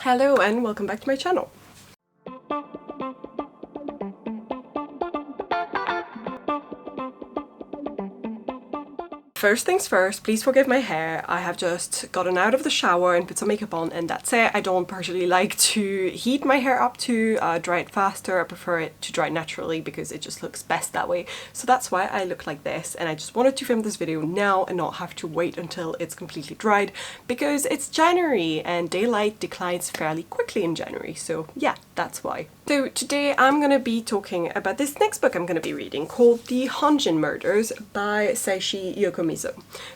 Hello and welcome back to my channel. First things first, please forgive my hair. I have just gotten out of the shower and put some makeup on and that's it. I don't particularly like to heat my hair up to dry it faster. I prefer it to dry naturally because it just looks best that way. So that's why I look like this, and I just wanted to film this video now and not have to wait until it's completely dried because it's January and daylight declines fairly quickly in January. So yeah, that's why. So today I'm going to be talking about this next book I'm going to be reading called The Hanjin Murders by Seishi Yokomizo.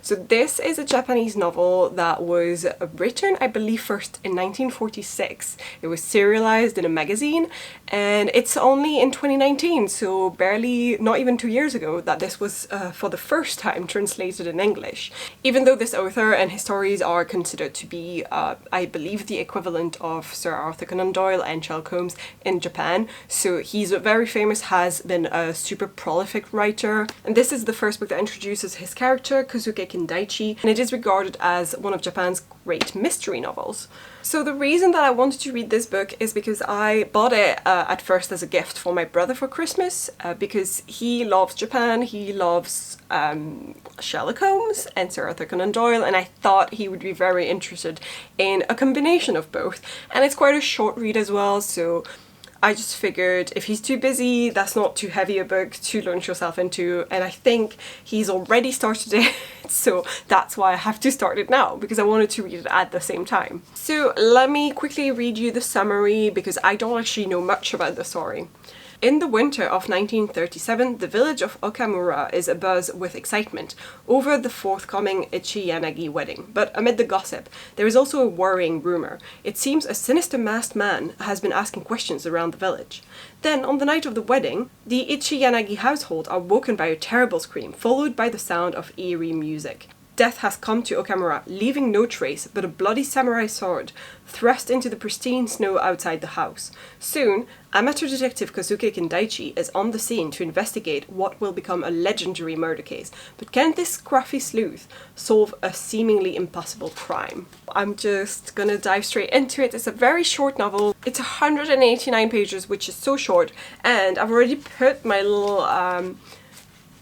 So this is a Japanese novel that was written, I believe, first in 1946. It was serialized in a magazine and it's only in 2019, so barely, not even 2 years ago, that this was for the first time translated in English. Even though this author and his stories are considered to be, I believe, the equivalent of Sir Arthur Conan Doyle and Sherlock Holmes in Japan. So he's very famous, has been a super prolific writer, and this is the first book that introduces his character, Kosuke Kindaichi, and it is regarded as one of Japan's great mystery novels. So the reason that I wanted to read this book is because I bought it at first as a gift for my brother for Christmas, because he loves Japan, he loves Sherlock Holmes and Sir Arthur Conan Doyle, and I thought he would be very interested in a combination of both. And it's quite a short read as well, so I just figured if he's too busy, that's not too heavy a book to launch yourself into, and I think he's already started it, so that's why I have to start it now, because I wanted to read it at the same time. So let me quickly read you the summary, because I don't actually know much about the story. In the winter of 1937, the village of Okamura is abuzz with excitement over the forthcoming Ichi-Yanagi wedding. But amid the gossip, there is also a worrying rumor. It seems a sinister masked man has been asking questions around the village. Then, on the night of the wedding, the Ichi-Yanagi household are woken by a terrible scream, followed by the sound of eerie music. Death has come to Okamura, leaving no trace but a bloody samurai sword thrust into the pristine snow outside the house. Soon, amateur detective Kosuke Kindaichi is on the scene to investigate what will become a legendary murder case. But can this scruffy sleuth solve a seemingly impossible crime? I'm just gonna dive straight into it. It's a very short novel. It's 189 pages, which is so short, and I've already put my little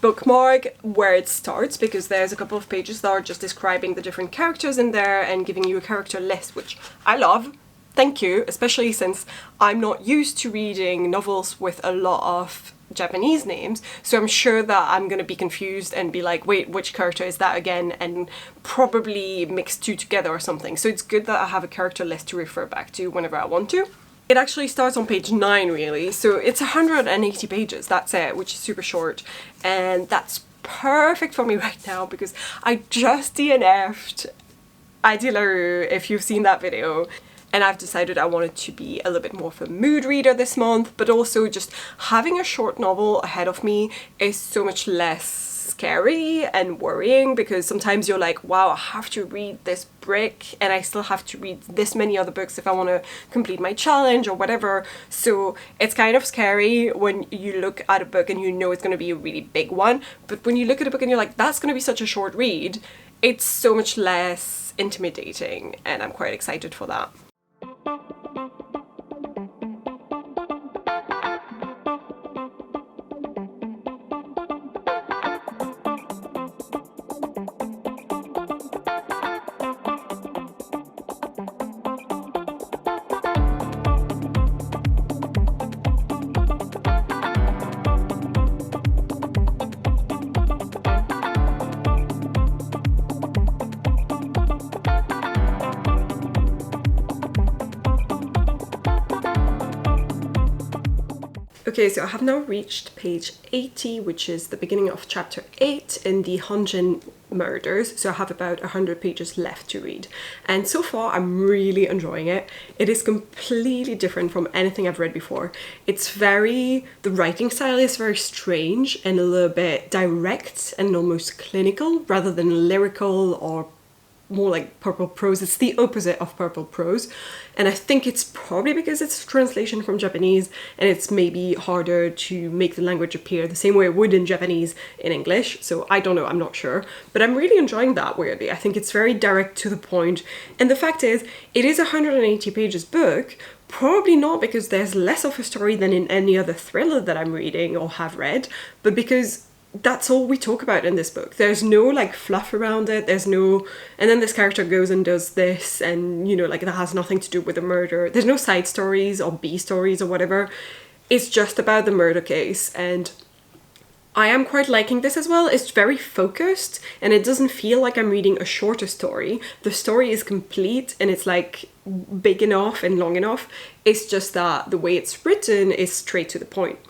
bookmark where it starts, because there's a couple of pages that are just describing the different characters in there and giving you a character list, which I love. Thank you, especially since I'm not used to reading novels with a lot of Japanese names, so I'm sure that I'm gonna be confused and be like, wait, which character is that again, and probably mix two together or something. So it's good that I have a character list to refer back to whenever I want to. It actually starts on page 9 really, so it's 180 pages, that's it, which is super short, and that's perfect for me right now because I just DNF'd Idilaru, if you've seen that video, and I've decided I wanted to be a little bit more of a mood reader this month, but also just having a short novel ahead of me is so much less scary and worrying, because sometimes you're like, wow, I have to read this brick and I still have to read this many other books if I want to complete my challenge or whatever. So it's kind of scary when you look at a book and you know it's going to be a really big one, but when you look at a book and you're like, that's going to be such a short read, it's so much less intimidating, and I'm quite excited for that. Okay, so I have now reached page 80, which is the beginning of chapter 8 in the Hanjin Murders, so I have about 100 pages left to read. And so far, I'm really enjoying it. It is completely different from anything I've read before. The writing style is very strange and a little bit direct and almost clinical, rather than lyrical or more like purple prose. It's the opposite of purple prose. And I think it's probably because it's a translation from Japanese and it's maybe harder to make the language appear the same way it would in Japanese in English. So I don't know, I'm not sure. But I'm really enjoying that, weirdly. I think it's very direct to the point. And the fact is, it is a 180 pages book, probably not because there's less of a story than in any other thriller that I'm reading or have read, but because that's all we talk about in this book. There's no like fluff around it. There's no, and then this character goes and does this, and you know, like that has nothing to do with the murder. There's no side stories or B stories or whatever. It's just about the murder case, and I am quite liking this as well. It's very focused and it doesn't feel like I'm reading a shorter story. The story is complete and it's like big enough and long enough. It's just that the way it's written is straight to the point.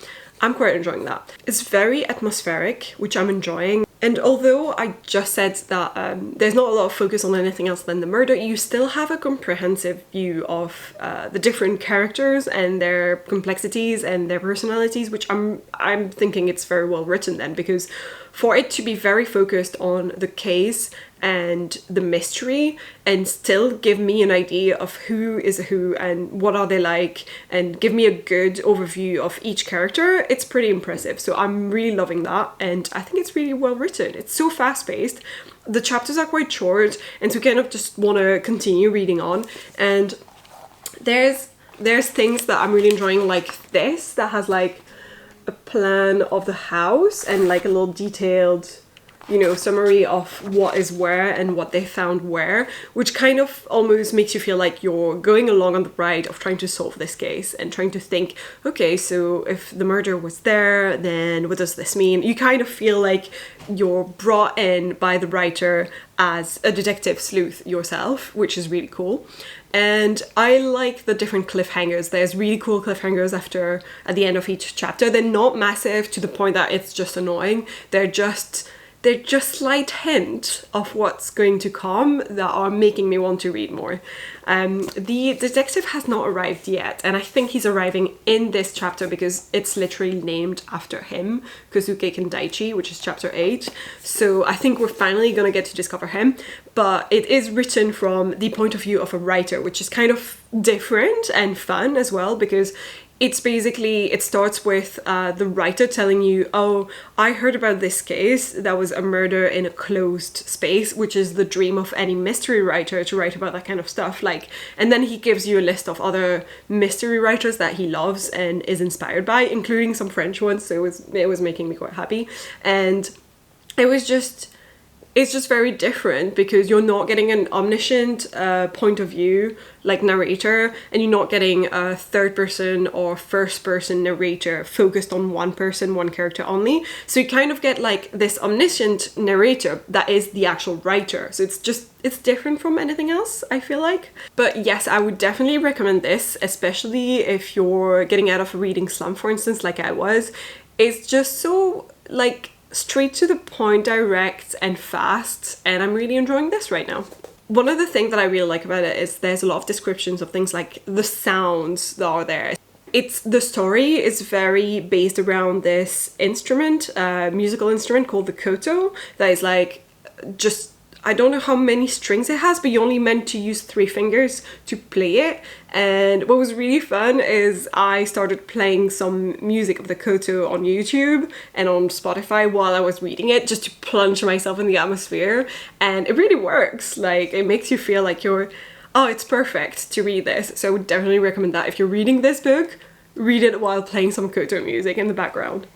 I'm quite enjoying that. It's very atmospheric, which I'm enjoying. And although I just said that there's not a lot of focus on anything else than the murder, you still have a comprehensive view of the different characters and their complexities and their personalities, which I'm thinking it's very well written then, because for it to be very focused on the case and the mystery and still give me an idea of who is who and what are they like and give me a good overview of each character, it's pretty impressive. So I'm really loving that, and I think it's really well written. It's so fast-paced. The chapters are quite short, and so kind of just want to continue reading on. And there's things that I'm really enjoying, like this that has like a plan of the house and like a little detailed, you know, summary of what is where and what they found where, which kind of almost makes you feel like you're going along on the ride of trying to solve this case and trying to think, okay, so if the murder was there, then what does this mean? You kind of feel like you're brought in by the writer as a detective sleuth yourself, which is really cool. And I like the different cliffhangers. There's really cool cliffhangers at the end of each chapter. They're not massive to the point that it's just annoying. They're just slight hint of what's going to come that are making me want to read more. The detective has not arrived yet, and I think he's arriving in this chapter because it's literally named after him, Kosuke Kendaichi, which is chapter 8. So I think we're finally gonna get to discover him, but it is written from the point of view of a writer, which is kind of different and fun as well, because it's basically, it starts with the writer telling you, oh, I heard about this case that was a murder in a closed space, which is the dream of any mystery writer, to write about that kind of stuff. Like, and then he gives you a list of other mystery writers that he loves and is inspired by, including some French ones. So it was making me quite happy. And it's just very different because you're not getting an omniscient point of view like narrator, and you're not getting a third person or first person narrator focused on one person, one character only. So you kind of get like this omniscient narrator that is the actual writer. So it's different from anything else, I feel like. But yes, I would definitely recommend this, especially if you're getting out of a reading slump, for instance, like I was. It's just so like straight to the point, direct and fast, and I'm really enjoying this right now. One of the things that I really like about it is there's a lot of descriptions of things like the sounds that are there. The story is very based around this instrument, musical instrument called the koto, that is like just, I don't know how many strings it has, but you're only meant to use 3 fingers to play it. And what was really fun is I started playing some music of the koto on YouTube and on Spotify while I was reading it, just to plunge myself in the atmosphere. And it really works. Like, it makes you feel like it's perfect to read this. So I would definitely recommend that. If you're reading this book, read it while playing some koto music in the background.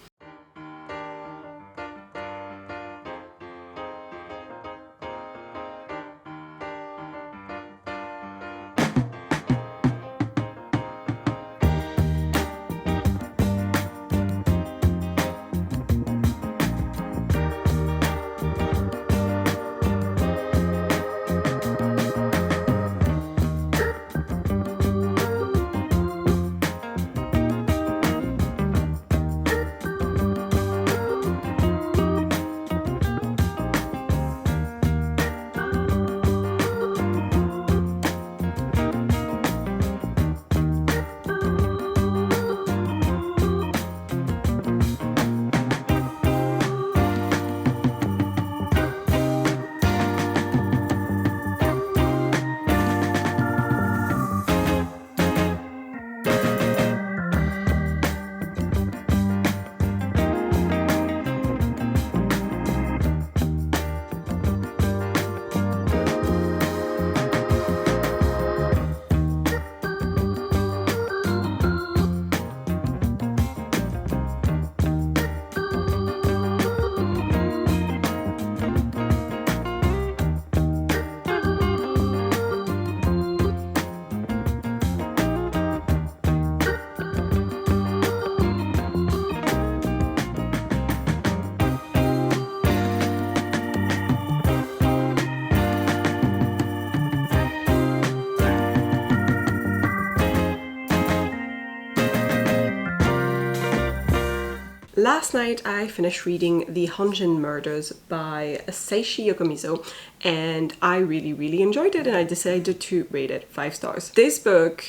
Last night I finished reading The Hanjin Murders by Seishi Yokomizo, and I really enjoyed it, and I decided to rate it 5 stars. This book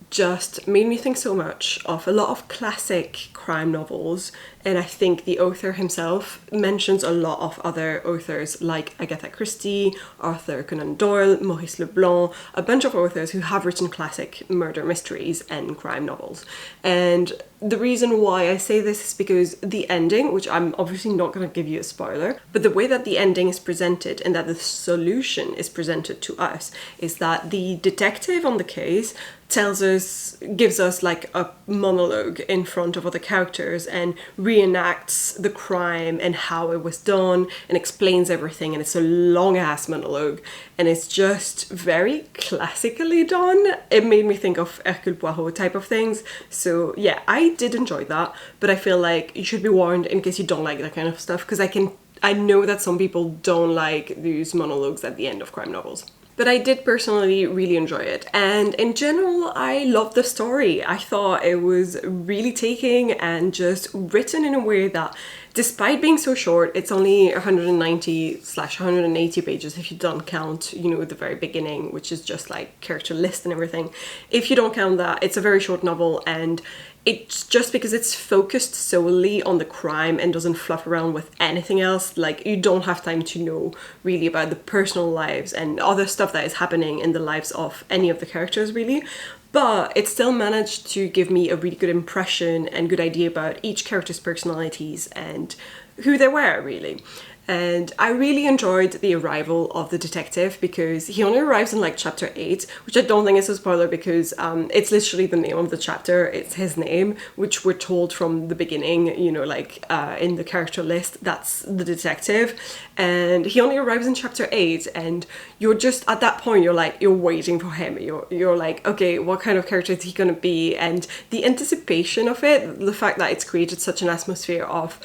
just made me think so much of a lot of classic crime novels, and I think the author himself mentions a lot of other authors like Agatha Christie, Arthur Conan Doyle, Maurice Leblanc, a bunch of authors who have written classic murder mysteries and crime novels. And the reason why I say this is because the ending, which I'm obviously not going to give you a spoiler, but the way that the ending is presented and that the solution is presented to us is that the detective on the case gives us like a monologue in front of other characters and reenacts the crime and how it was done and explains everything, and it's a long ass monologue and it's just very classically done. It made me think of Hercule Poirot type of things. So yeah, I did enjoy that, but I feel like you should be warned in case you don't like that kind of stuff, because I know that some people don't like these monologues at the end of crime novels. But I did personally really enjoy it, and in general I loved the story. I thought it was really taking and just written in a way that, despite being so short, it's only 190/180 pages if you don't count, the very beginning, which is just like character list and everything. If you don't count that, it's a very short novel, and it's just because it's focused solely on the crime and doesn't fluff around with anything else. Like, you don't have time to know really about the personal lives and other stuff that is happening in the lives of any of the characters, really. But it still managed to give me a really good impression and good idea about each character's personalities and who they were, really. And I really enjoyed the arrival of the detective, because he only arrives in like chapter 8, which I don't think is a spoiler because it's literally the name of the chapter. It's his name, which we're told from the beginning, in the character list, that's the detective. And he only arrives in chapter 8, and you're just at that point, you're waiting for him. You're like, okay, what kind of character is he gonna be? And the anticipation of it, the fact that it's created such an atmosphere of,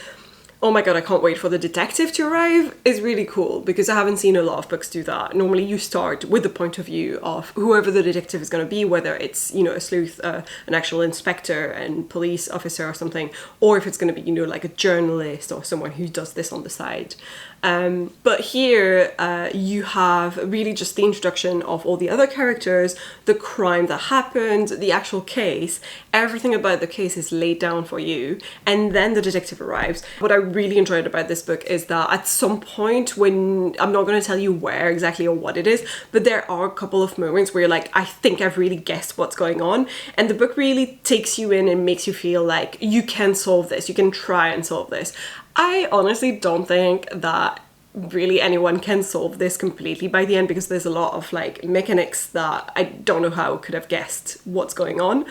oh my god, I can't wait for the detective to arrive, is really cool, because I haven't seen a lot of books do that. Normally you start with the point of view of whoever the detective is going to be, whether it's, a sleuth, an actual inspector and police officer or something, or if it's going to be, like a journalist or someone who does this on the side. But here you have really just the introduction of all the other characters, the crime that happened, the actual case, everything about the case is laid down for you, and then the detective arrives. What I really enjoyed about this book is that at some point, when, I'm not going to tell you where exactly or what it is, but there are a couple of moments where you're like, I think I've really guessed what's going on, and the book really takes you in and makes you feel like you can solve this, you can try and solve this. I honestly don't think that really anyone can solve this completely by the end, because there's a lot of like mechanics that I don't know how I could have guessed what's going on,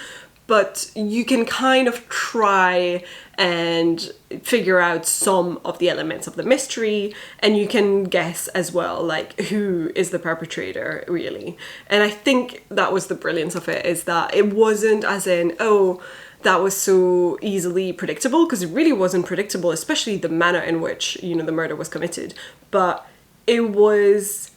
but you can kind of try and figure out some of the elements of the mystery, and you can guess as well like who is the perpetrator, really. And I think that was the brilliance of it, is that it wasn't as in, oh, that was so easily predictable, because it really wasn't predictable, especially the manner in which, the murder was committed. But it was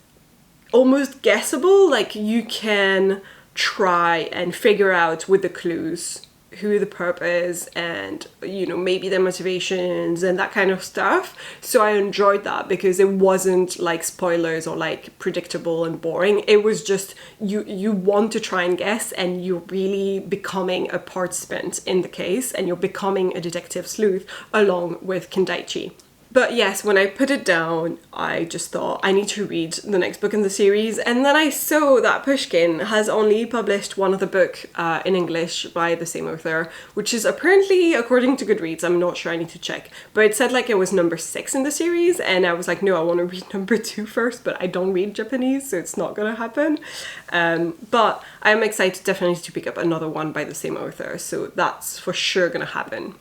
almost guessable, like you can try and figure out with the clues who the perp is and, maybe their motivations and that kind of stuff. So I enjoyed that, because it wasn't like spoilers or like predictable and boring. It was just, you want to try and guess, and you're really becoming a participant in the case, and you're becoming a detective sleuth along with Kindaichi. But yes, when I put it down, I just thought I need to read the next book in the series, and then I saw that Pushkin has only published one other book in English by the same author, which is apparently, according to Goodreads, I'm not sure, I need to check, but it said like it was number 6 in the series, and I was like, no, I want to read number 2 first, but I don't read Japanese, so it's not gonna happen. But I'm excited definitely to pick up another one by the same author, so that's for sure gonna happen.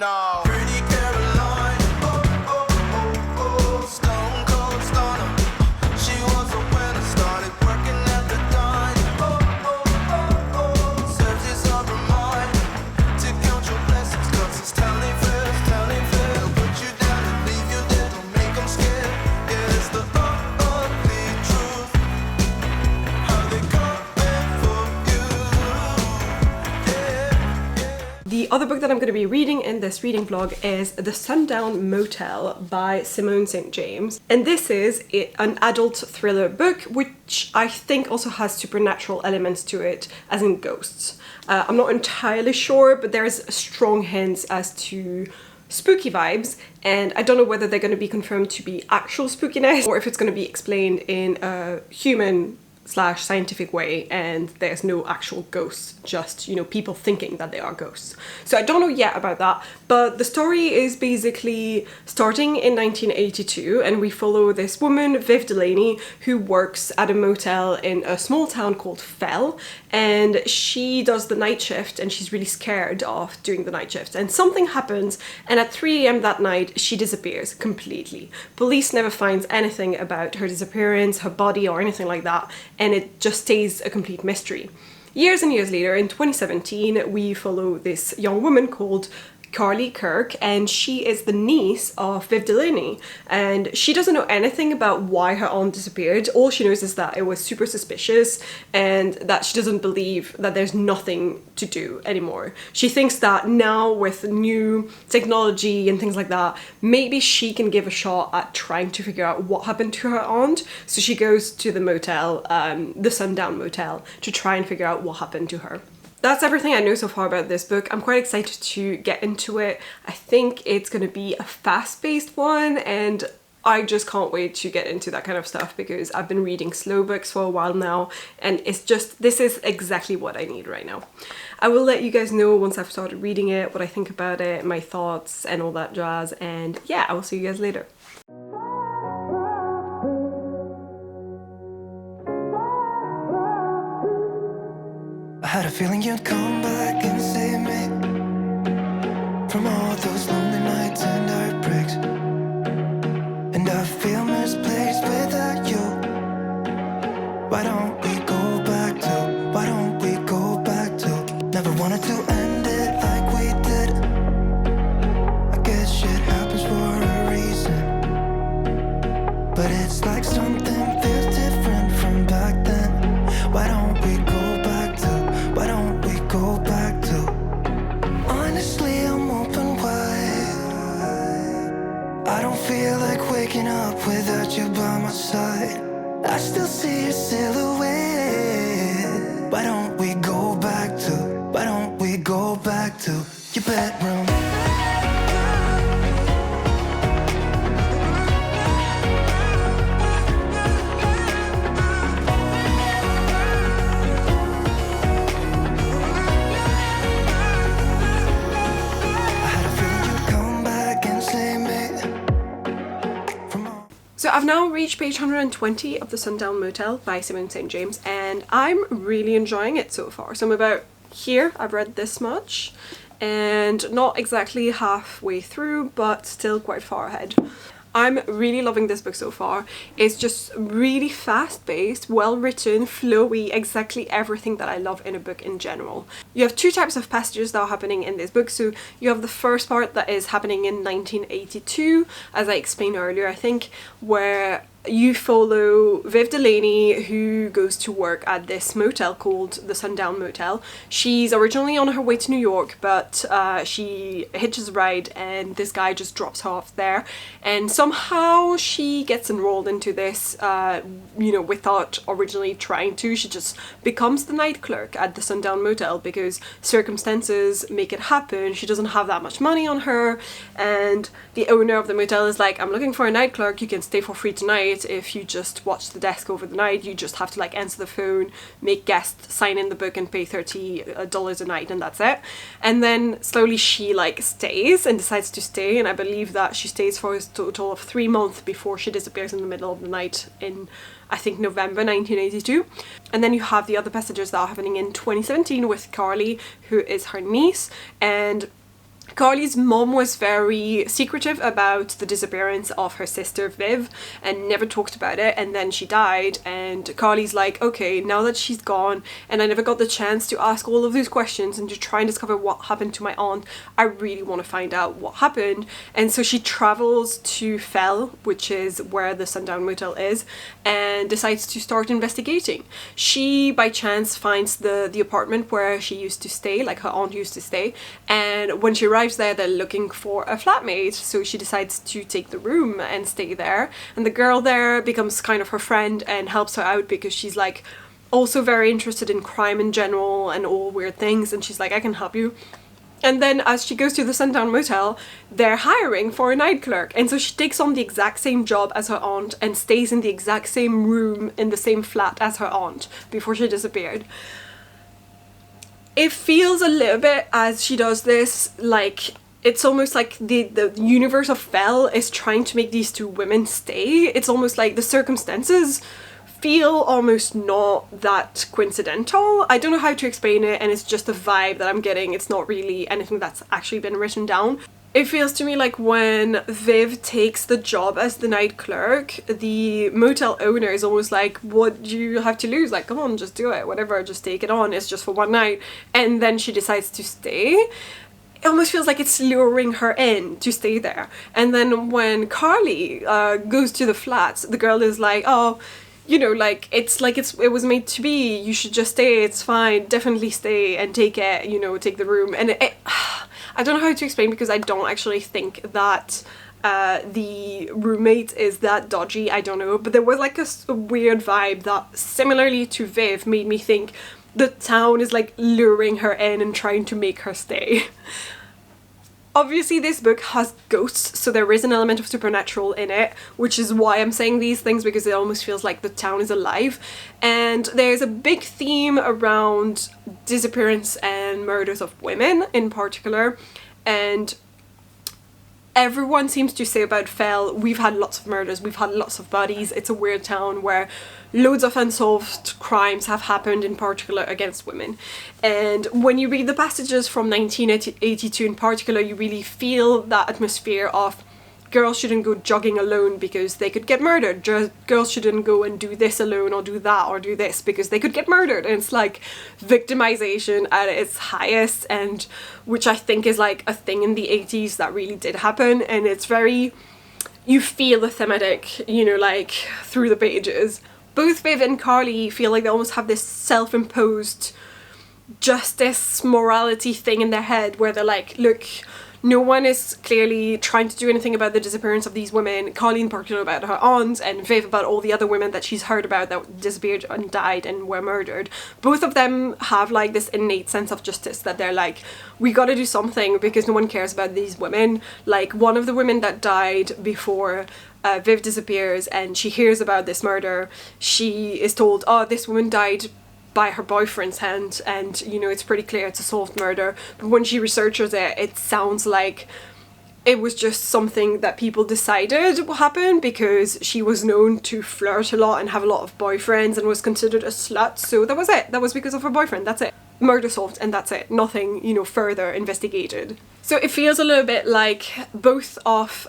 No. Pretty Caroline, oh, oh, oh, oh, stone cold stunner. She was a winner, started working at the dime. Oh, oh, oh, oh, serves this up her mind to count your blessings, 'cause it's telling first, telling The other book that I'm going to be reading in this reading vlog is The Sundown Motel by Simone St. James. And this is an adult thriller book, which I think also has supernatural elements to it, as in ghosts. I'm not entirely sure, but there's strong hints as to spooky vibes, and I don't know whether they're going to be confirmed to be actual spookiness or if it's going to be explained in a human/scientific way and there's no actual ghosts, just, you know, people thinking that they are ghosts. So I don't know yet about that, but the story is basically starting in 1982, and we follow this woman, Viv Delaney, who works at a motel in a small town called Fell, and she does the night shift and she's really scared of doing the night shift, and something happens, and at 3 a.m. that night she disappears completely. Police never finds anything about her disappearance, her body, or anything like that, and it just stays a complete mystery. Years and years later, in 2017, we follow this young woman called Carly Kirk, and she is the niece of Viv Delaney, and she doesn't know anything about why her aunt disappeared. All she knows is that it was super suspicious and that she doesn't believe that there's nothing to do anymore. She thinks that now with new technology and things like that, maybe she can give a shot at trying to figure out what happened to her aunt. So she goes to the motel, the Sundown Motel, to try and figure out what happened to her. That's everything I know so far about this book. I'm quite excited to get into it. I think it's going to be a fast-paced one, and I just can't wait to get into that kind of stuff because I've been reading slow books for a while now, and it's just, this is exactly what I need right now. I will let you guys know once I've started reading it, what I think about it, my thoughts and all that jazz, and yeah, I will see you guys later. I had a feeling you'd come back and save me from all those lonely nights and heartbreaks. And I feel misplaced without you. Why don't we go back to, why don't we go back to? Never wanted to end it like we did. I guess shit happens for a reason, but it's like something feels different from back then. Why don't we go back to, why don't we go back to? Honestly, I'm open wide. I don't feel like waking up without you by my side. I still see your silhouette. Why don't we go back to, why don't we go back to your bedroom? So I've now reached page 120 of The Sundown Motel by Simone St. James, and I'm really enjoying it so far. So I'm about here, I've read this much, and not exactly halfway through, but still quite far ahead. I'm really loving this book so far. It's just really fast-paced, well-written, flowy, exactly everything that I love in a book in general. You have two types of passages that are happening in this book. So you have the first part that is happening in 1982, as I explained earlier, I think, where you follow Viv Delaney, who goes to work at this motel called the Sundown Motel. She's originally on her way to New York, but she hitches a ride and this guy just drops her off there, and somehow she gets enrolled into this, you know, without originally trying to. She just becomes the night clerk at the Sundown Motel because circumstances make it happen. She doesn't have that much money on her, and the owner of the motel is like, I'm looking for a night clerk, you can stay for free tonight if you just watch the desk over the night. You just have to like answer the phone, make guests sign in the book and pay $30 a night, and that's it. And then slowly she like stays and decides to stay, and I believe that she stays for a total of 3 months before she disappears in the middle of the night in, I think, November 1982. And then you have the other passages that are happening in 2017 with Carly, who is her niece, and Carly's mom was very secretive about the disappearance of her sister Viv and never talked about it, and then she died, and Carly's like, okay, now that she's gone and I never got the chance to ask all of these questions and to try and discover what happened to my aunt, I really want to find out what happened. And so she travels to Fell, which is where the Sundown Motel is, and decides to start investigating. She by chance finds the apartment where she used to stay, like her aunt used to stay, and when she arrives there, they're looking for a flatmate, so she decides to take the room and stay there, and the girl there becomes kind of her friend and helps her out because she's like also very interested in crime in general and all weird things, and she's like, I can help you. And then as she goes to the Sundown Motel, they're hiring for a night clerk, and so she takes on the exact same job as her aunt and stays in the exact same room in the same flat as her aunt before she disappeared. It feels a little bit, as she does this, like it's almost like the universe of Fell is trying to make these two women stay. It's almost like the circumstances feel almost not that coincidental. I don't know how to explain it, and it's just a vibe that I'm getting. It's not really anything that's actually been written down. It feels to me like when Viv takes the job as the night clerk, the motel owner is almost like, what do you have to lose? Like, come on, just do it, whatever, just take it on, it's just for one night. And then she decides to stay. It almost feels like it's luring her in to stay there. And then when Carly goes to the flats, the girl is like, oh, you know, like it was made to be, you should just stay, it's fine, definitely stay and take it, you know, take the room. And I don't know how to explain, because I don't actually think that the roommate is that dodgy, I don't know, but there was like a weird vibe that, similarly to Viv, made me think the town is like luring her in and trying to make her stay. Obviously this book has ghosts, so there is an element of supernatural in it, which is why I'm saying these things, because it almost feels like the town is alive. And there's a big theme around disappearance and murders of women in particular, and everyone seems to say about Fell, we've had lots of murders, we've had lots of bodies, it's a weird town where loads of unsolved crimes have happened, in particular against women. And when you read the passages from 1982 in particular, you really feel that atmosphere of girls shouldn't go jogging alone because they could get murdered. Girls shouldn't go and do this alone or do that or do this because they could get murdered. And it's like victimization at its highest, and which I think is like a thing in the 80s that really did happen. And it's very, you feel the thematic, you know, like through the pages. Both Viv and Carly feel like they almost have this self-imposed justice morality thing in their head where they're like, look, no one is clearly trying to do anything about the disappearance of these women. Carly in particular about her aunt, and Viv about all the other women that she's heard about that disappeared and died and were murdered. Both of them have like this innate sense of justice that they're like, we gotta do something because no one cares about these women. Like one of the women that died before Viv disappears and she hears about this murder, she is told, oh, this woman died by her boyfriend's hand, and you know, it's pretty clear it's a solved murder. But when she researches it, it sounds like it was just something that people decided would happen because she was known to flirt a lot and have a lot of boyfriends and was considered a slut, so that was it. That was because of her boyfriend, that's it. Murder solved, and that's it. Nothing, you know, further investigated. So it feels a little bit like both of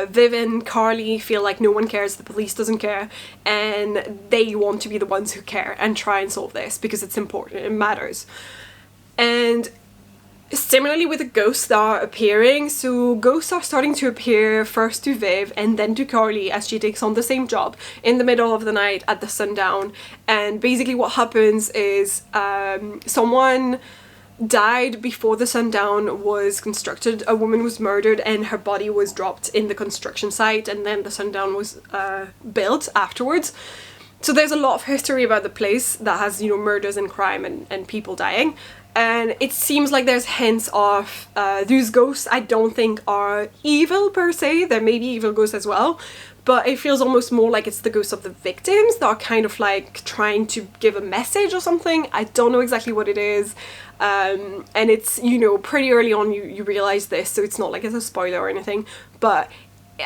Viv and Carly feel like no one cares, the police doesn't care, and they want to be the ones who care and try and solve this because it's important, it matters. And similarly with the ghosts that are appearing, so ghosts are starting to appear first to Viv and then to Carly as she takes on the same job in the middle of the night at the Sundown. And basically what happens is someone died before the Sundown was constructed. A woman was murdered and her body was dropped in the construction site, and then the Sundown was built afterwards. So there's a lot of history about the place that has, you know, murders and crime and people dying. And it seems like there's hints of these ghosts I don't think are evil per se. There may be evil ghosts as well, but it feels almost more like it's the ghosts of the victims that are kind of like trying to give a message or something. I don't know exactly what it is. And it's, you know, pretty early on you realize this, so it's not like it's a spoiler or anything, but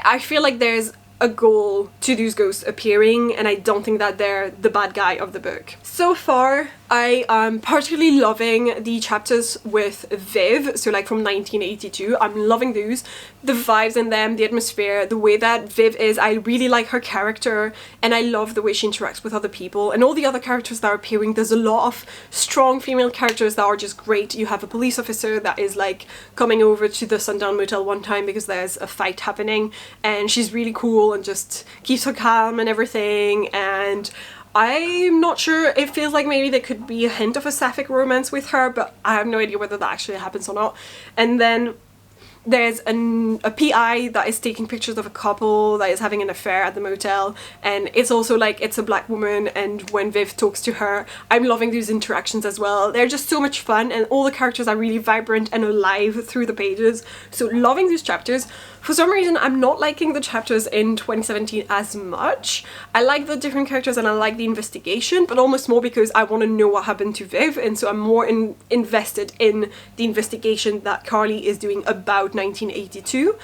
I feel like there's a goal to those ghosts appearing, and I don't think that they're the bad guy of the book. So far, I am particularly loving the chapters with Viv, so like from 1982. I'm loving those. The vibes in them, the atmosphere, the way that Viv is, I really like her character, and I love the way she interacts with other people. And all the other characters that are appearing, there's a lot of strong female characters that are just great. You have a police officer that is like coming over to the Sundown Motel one time because there's a fight happening, and she's really cool and just keeps her calm and everything. And I'm not sure, it feels like maybe there could be a hint of a sapphic romance with her, but I have no idea whether that actually happens or not. And then there's a PI that is taking pictures of a couple that is having an affair at the motel, and it's also like, it's a black woman, and when Viv talks to her, I'm loving these interactions as well. They're just so much fun, and all the characters are really vibrant and alive through the pages, so loving these chapters. For some reason, I'm not liking the chapters in 2017 as much. I like the different characters and I like the investigation, but almost more because I want to know what happened to Viv, and so I'm more invested in the investigation that Carly is doing about 1982.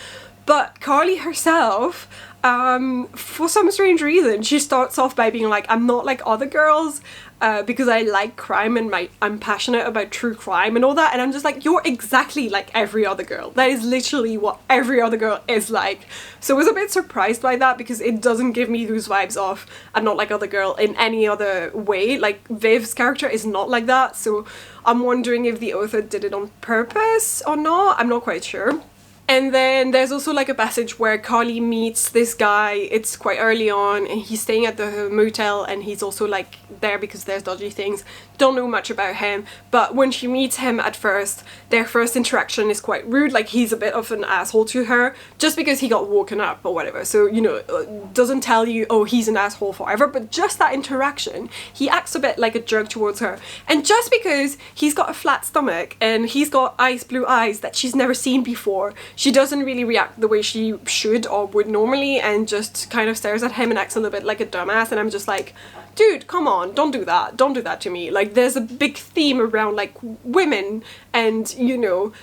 But Carly herself, for some strange reason, she starts off by being like, I'm not like other girls, because I like crime and I'm passionate about true crime and all that, and I'm just like, you're exactly like every other girl. That is literally what every other girl is like. So I was a bit surprised by that, because it doesn't give me those vibes of I'm not like other girl in any other way. Like, Viv's character is not like that, so I'm wondering if the author did it on purpose or not. I'm not quite sure. And then there's also like a passage where Carly meets this guy. It's quite early on, and he's staying at the motel, and he's also like there because there's dodgy things. Don't know much about him, but when she meets him at first, their first interaction is quite rude. Like, he's a bit of an asshole to her just because he got woken up or whatever. So, you know, doesn't tell you, oh, he's an asshole forever, but just that interaction, he acts a bit like a jerk towards her. And just because he's got a flat stomach and he's got ice blue eyes that she's never seen before, she doesn't really react the way she should or would normally, and just kind of stares at him and acts a little bit like a dumbass. And I'm just like, dude, come on, don't do that. Don't do that to me. Like, there's a big theme around like women and, you know,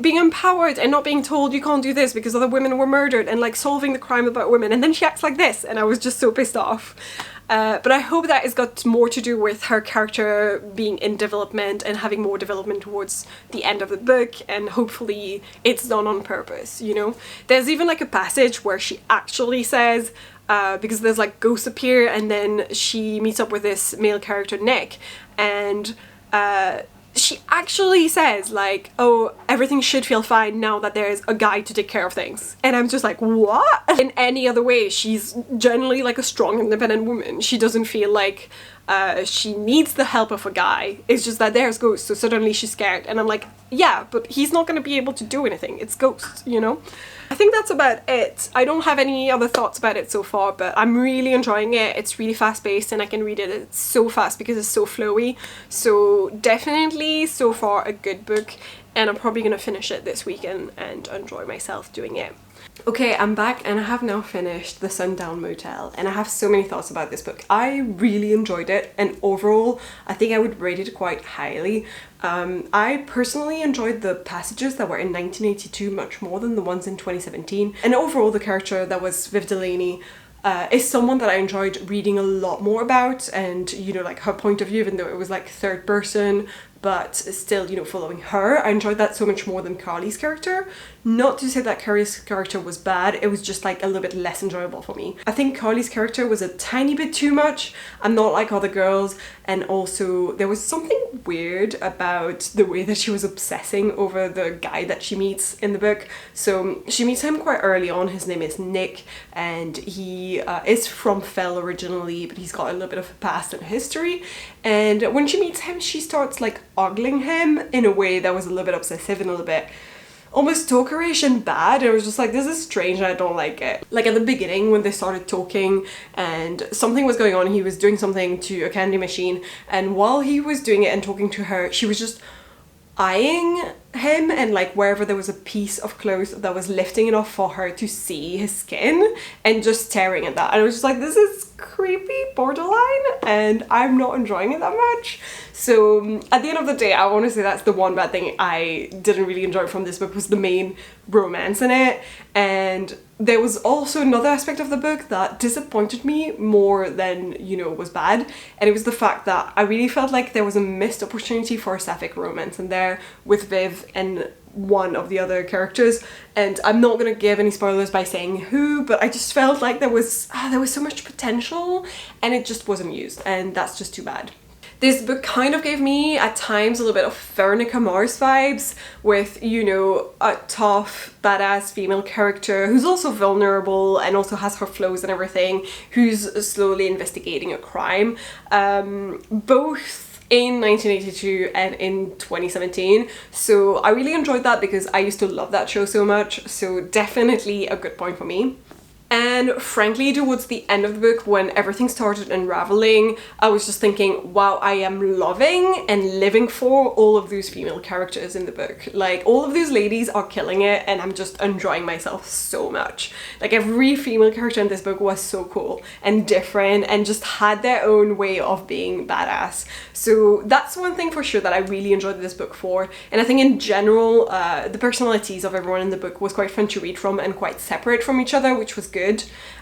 being empowered and not being told you can't do this because other women were murdered, and like solving the crime about women, and then she acts like this, and I was just so pissed off. But I hope that it's got more to do with her character being in development and having more development towards the end of the book, and hopefully it's done on purpose, you know? There's even like a passage where she actually says, because there's like ghosts appear, and then she meets up with this male character, Nick, and she actually says like, oh, everything should feel fine now that there's a guy to take care of things. And I'm just like, what? In any other way, she's generally like a strong, independent woman. She doesn't feel like she needs the help of a guy. It's just that there's ghosts, so suddenly she's scared. And I'm like, yeah, but he's not gonna be able to do anything. It's ghosts, you know? I think that's about it. I don't have any other thoughts about it so far, but I'm really enjoying it. It's really fast-paced, and I can read it. It's so fast because it's so flowy. So definitely, so far, a good book, and I'm probably gonna finish it this weekend and enjoy myself doing it. Okay, I'm back, and I have now finished the Sundown Motel, and I have so many thoughts about this book. I really enjoyed it, and overall, I think I would rate it quite highly. I personally enjoyed the passages that were in 1982 much more than the ones in 2017, and overall the character that was Viv Delaney is someone that I enjoyed reading a lot more about, and, you know, like her point of view, even though it was like third person, but still, you know, following her. I enjoyed that so much more than Carly's character. Not to say that Carly's character was bad, it was just like a little bit less enjoyable for me. I think Carly's character was a tiny bit too much. I'm not like other girls, and also there was something weird about the way that she was obsessing over the guy that she meets in the book. So she meets him quite early on. His name is Nick, and he is from Fell originally, but he's got a little bit of a past and history. And when she meets him, she starts like ogling him in a way that was a little bit obsessive and a little bit almost stalkerish and bad. It was just like, this is strange, I don't like it. Like at the beginning when they started talking and something was going on, he was doing something to a candy machine, and while he was doing it and talking to her, she was just eyeing him, and like wherever there was a piece of cloth that was lifting enough for her to see his skin, and just staring at that. And I was just like, this is creepy, borderline, and I'm not enjoying it that much. So at the end of the day, I want to say that's the one bad thing I didn't really enjoy from this book, was the main romance in it. And there was also another aspect of the book that disappointed me more than, you know, was bad, and it was the fact that I really felt like there was a missed opportunity for a sapphic romance in there with Viv and one of the other characters. And I'm not going to give any spoilers by saying who, but I just felt like there was so much potential and it just wasn't used, and that's just too bad. This book kind of gave me, at times, a little bit of Veronica Mars vibes, with, you know, a tough, badass female character who's also vulnerable and also has her flaws and everything, who's slowly investigating a crime. Both in 1982 and in 2017. So I really enjoyed that because I used to love that show so much. So definitely a good point for me. And frankly, towards the end of the book, when everything started unraveling, I was just thinking, wow, I am loving and living for all of those female characters in the book. Like, all of those ladies are killing it, and I'm just enjoying myself so much. Like, every female character in this book was so cool and different and just had their own way of being badass. So that's one thing for sure that I really enjoyed this book for. And I think in general, the personalities of everyone in the book was quite fun to read from and quite separate from each other, which was good.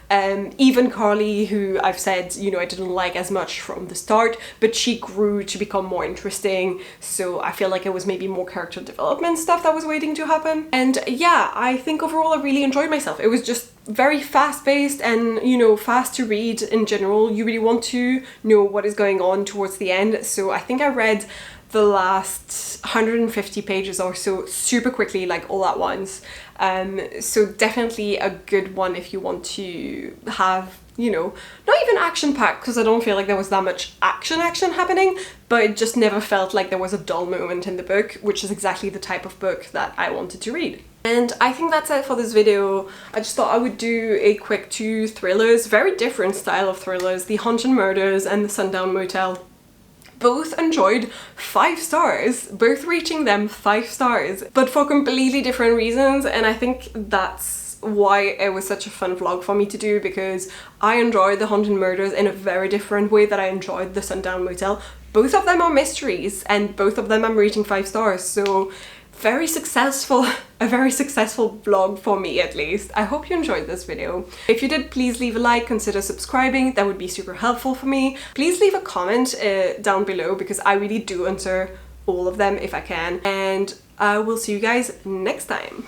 Even Carly, who I've said, you know, I didn't like as much from the start, but she grew to become more interesting, so I feel like it was maybe more character development stuff that was waiting to happen. And yeah, I think overall I really enjoyed myself. It was just very fast-paced and, you know, fast to read in general. You really want to know what is going on towards the end, so I think I read the last 150 pages or so super quickly, like all at once. So definitely a good one if you want to have, you know, not even action-packed, because I don't feel like there was that much action happening, but it just never felt like there was a dull moment in the book, which is exactly the type of book that I wanted to read. And I think that's it for this video. I just thought I would do a quick 2 thrillers, very different style of thrillers, the Hanjin Murders and the Sundown Motel. Both enjoyed 5 stars, both reaching them 5 stars, but for completely different reasons. And I think that's why it was such a fun vlog for me to do, because I enjoyed the Hanjin Murders in a very different way that I enjoyed the Sundown Motel. Both of them are mysteries, and both of them I'm rating 5 stars, so very successful, a very successful vlog for me at least. I hope you enjoyed this video. If you did, please leave a like, consider subscribing, that would be super helpful for me. Please leave a comment down below, because I really do answer all of them if I can, and I will see you guys next time.